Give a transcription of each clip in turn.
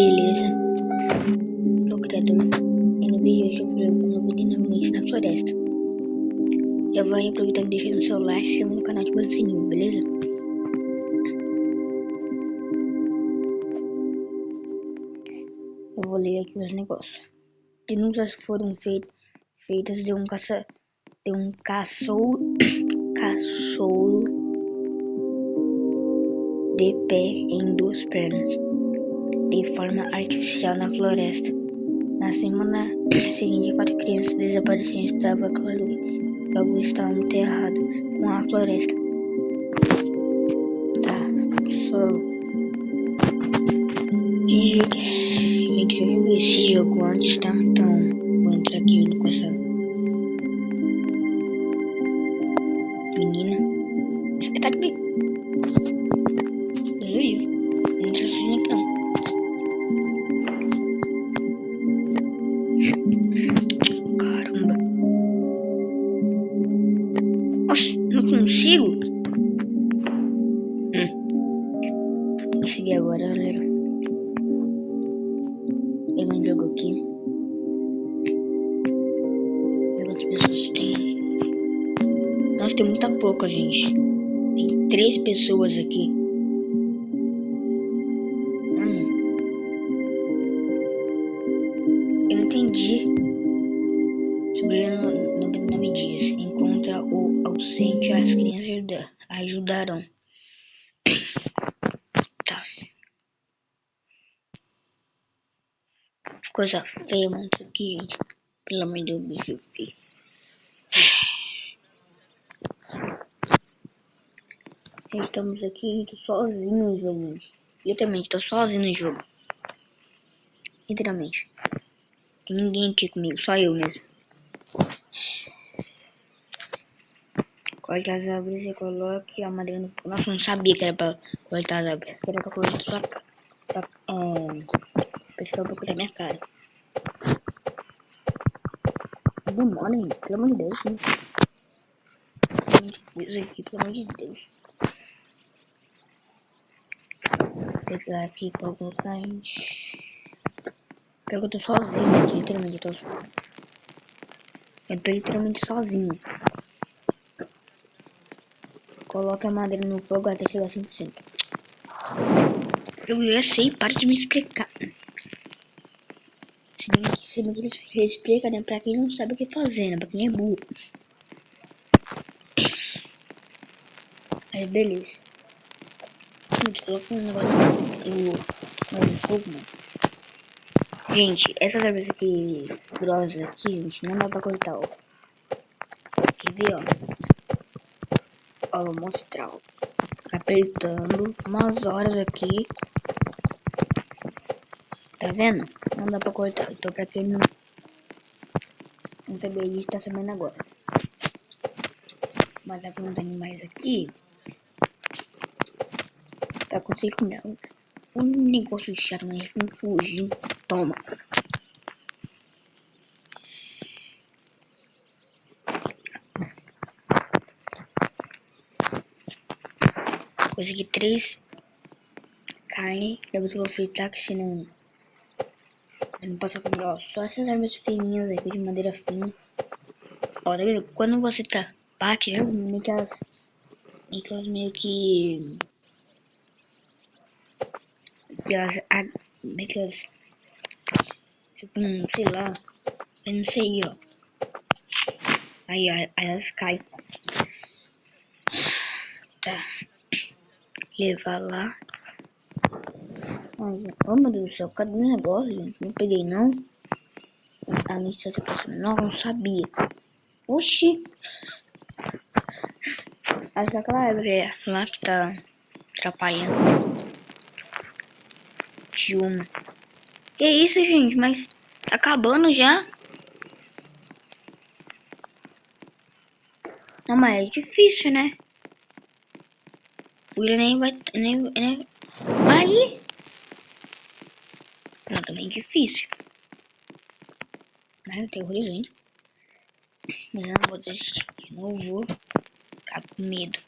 Beleza, sou o criador e no vídeo hoje eu vou jogar um novo novamente na floresta. Já vou aproveitar e deixar no celular e se inscreva no canal de o sininho, beleza? Eu vou ler aqui os negócios. Denúncias foram feitas de um caçouro de pé em duas pernas, de forma artificial na floresta. Na semana seguinte, 4 crianças desaparecidas. Estava claro que algo estava muito errado com a floresta. Tá, só... Gente, eu joguei esse jogo antes, tá? Então, vou entrar aqui com essa menina. Tá de bem. Deus livre. Não entra sozinha aqui não. Caramba. Oxi, não consigo. Consegui agora, galera. Pega um jogo aqui. Ver quantas pessoas tem. Nossa, tem muita pouca, gente. Tem 3 pessoas aqui. Eu não entendi. Sobrevivendo 99 dias. Encontra o ausente. As crianças ajudarão. Tá. Coisa feia, mano. Isso aqui, gente. Pelo amor de Deus, bicho feio. Estamos aqui sozinhos no jogo. Literalmente, tô sozinho no jogo. Literalmente. Tem ninguém aqui comigo, só eu mesmo. Corta as árvores e coloque a madeira no fogo. Nossa, eu não sabia que era pra cortar as árvores. Era pra cortar sua cara. Pessoal, pra cortar minha cara. Demora, gente. Pelo amor de Deus, gente. Isso aqui, pelo amor de Deus. Vou pegar aqui e colocar, gente. Pior que eu tô sozinho aqui, literalmente. Eu tô literalmente sozinho. Coloca a madeira no fogo até chegar a 100%. Eu já sei, para de me explicar. Se bem que eles explicam, né? Pra quem não sabe o que fazer, né? Pra quem é burro. Aí, beleza. Coloca um negócio no fogo, mano. Gente, essas árvores aqui, grosas aqui, gente, não dá pra cortar, ó. Quer ver, ó? Ó, vou mostrar, ó. Fica apertando umas horas aqui. Tá vendo? Não dá pra cortar. Então, pra quem não sabia disso, tá sabendo agora. Mas a planta animais aqui, pra conseguir comer um negócio chato, mas eles não fugiu. Toma. Consegui 3 carne. Depois eu vou fritar, que senão eu não posso comer. Ó, só essas árvores fininhas aqui de madeira fina. Ó, tá vendo? Quando você bate, né? Meio que elas meio que tipo, sei lá, eu não sei, ó. Aí elas caem. Tá. Levar lá. Ai, oh meu Deus do céu, cadê o negócio, gente? Não peguei não. A missa tá passando. Não sabia. Oxi. Acho que aquela árvore lá que tá atrapalhando. Filme. Que isso, gente? Mas tá acabando já? Não, mas é difícil, né? O William nem vai... Nem... Aí! Não, também é difícil. Ai, eu tenho horrorizante. Mas eu não vou desistir. Não vou ficar com medo.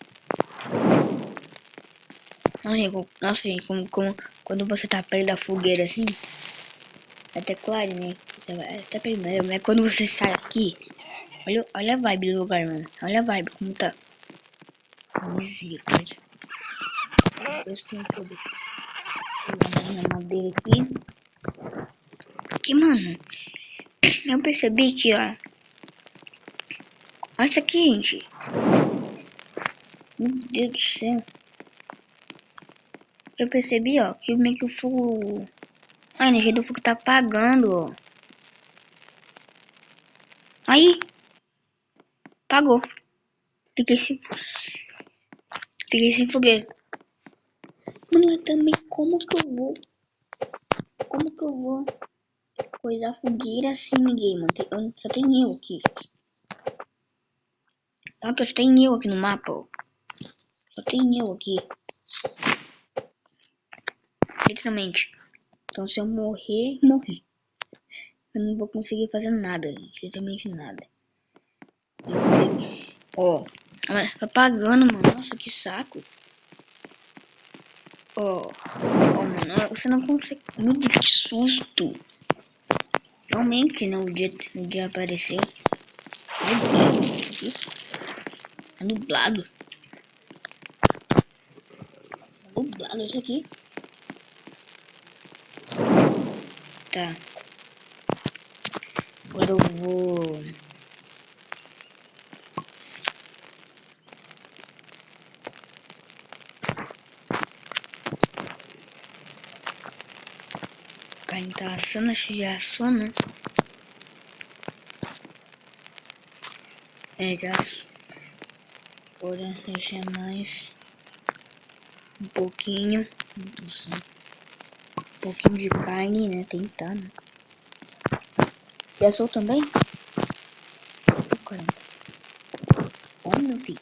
Nossa, gente, quando você tá perto da fogueira assim, é até claro, né? É até primeiro, mas quando você sai aqui, olha a vibe do lugar, mano. Olha a vibe como tá. Misericórdia. Eu tenho tudo. Minha madeira aqui. Aqui, mano. Eu percebi que, ó. Olha isso aqui, gente. Meu Deus do céu. Eu percebi, ó, que meio que o fogo... A energia do fogo tá apagando, ó. Aí. Apagou. Fiquei sem... Fiquei sem fogueira. Mano, eu também... Como que eu vou coisar fogueira assim, ninguém, mano? Só tem eu aqui. Olha que só tem eu aqui no mapa, ó. Só tem eu aqui. Literalmente. Então se eu morrer, morri. Eu não vou conseguir fazer nada, literalmente nada. Ó, tá apagando, mano. Nossa, que saco. Ó, mano, você não consegue. Meu Deus, que susto. Realmente, no dia aparecer. Meu Deus, isso aqui tá nublado. Tá nublado isso aqui. Tá. Agora eu vou... A carne tá assando, acho que já assou, né? É, já assou. Agora deixa mais um pouquinho. Um pouquinho de carne, né? Tentar, né? Já assou também? Oh, caramba. Ó, meu filho.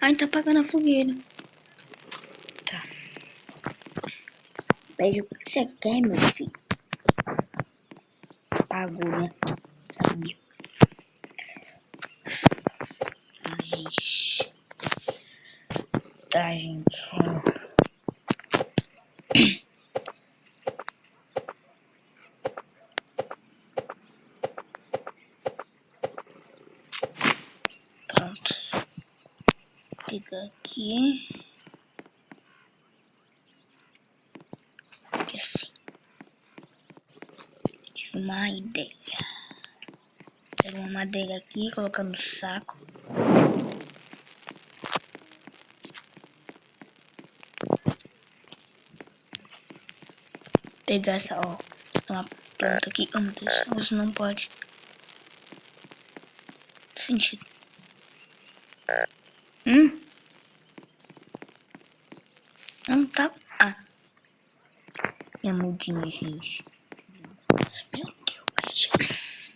Ai, tá apagando a fogueira. Tá. Pede o que você quer, meu filho. Apagou, né? Sabia. Ai, gente. Tá, gente. Pronto. Vou pegar aqui. Aqui assim. Tive uma ideia. Pega uma madeira aqui, colocar no saco. Pegar essa, ó. Uma planta aqui. Oh, meu Deus, você não pode. Sentido. Não tá. Ah. Minha mudinha, gente. Meu Deus.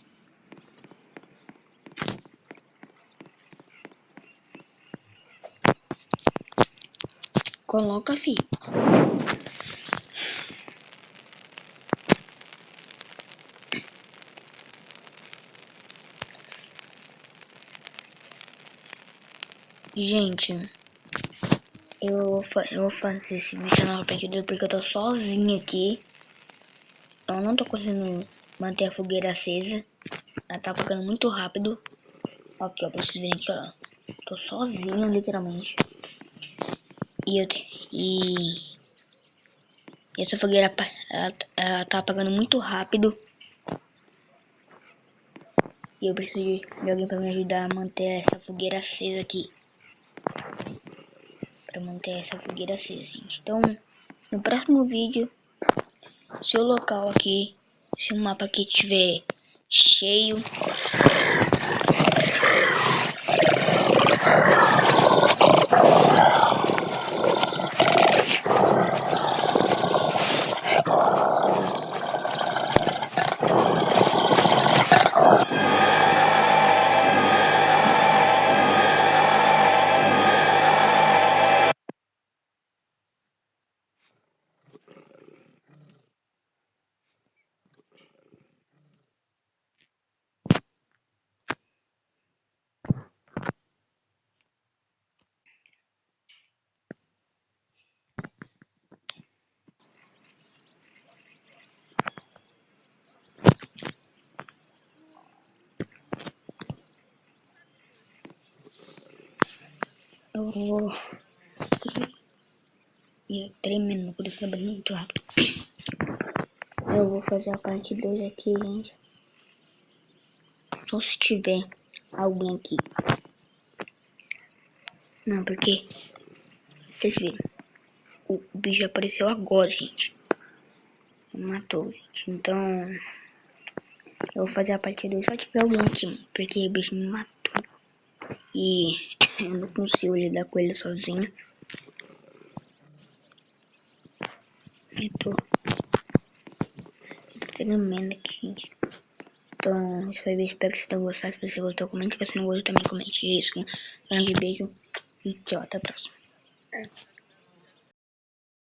Coloca, fi. Gente, eu vou fazer esse vídeo na partida porque eu tô sozinho aqui. Eu não tô conseguindo manter a fogueira acesa. Ela tá apagando muito rápido. Aqui, ó, pra vocês verem aqui, ó. Tô sozinho, literalmente. E essa fogueira, ela tá apagando muito rápido. E eu preciso de alguém pra me ajudar a manter essa fogueira acesa aqui. Pra manter essa fogueira acesa, gente. Então, no próximo vídeo, se o local aqui, se o mapa aqui estiver cheio, Eu vou... E é tremendo, por isso é muito rápido. Eu vou fazer a parte 2 aqui, gente. Só se tiver alguém aqui. Não, porque... Vocês viram. O bicho apareceu agora, gente. Matou, gente. Então... Eu vou fazer a parte 2 só se tiver alguém aqui, porque o bicho me matou. E eu não consigo lidar com ele sozinho. Eu tô tremendo aqui, gente. Então, isso foi bem. Espero que vocês tenham gostado. Se você gostou, comente. Se você não gostou, também comente. É isso. Um grande beijo e tchau. Até a próxima.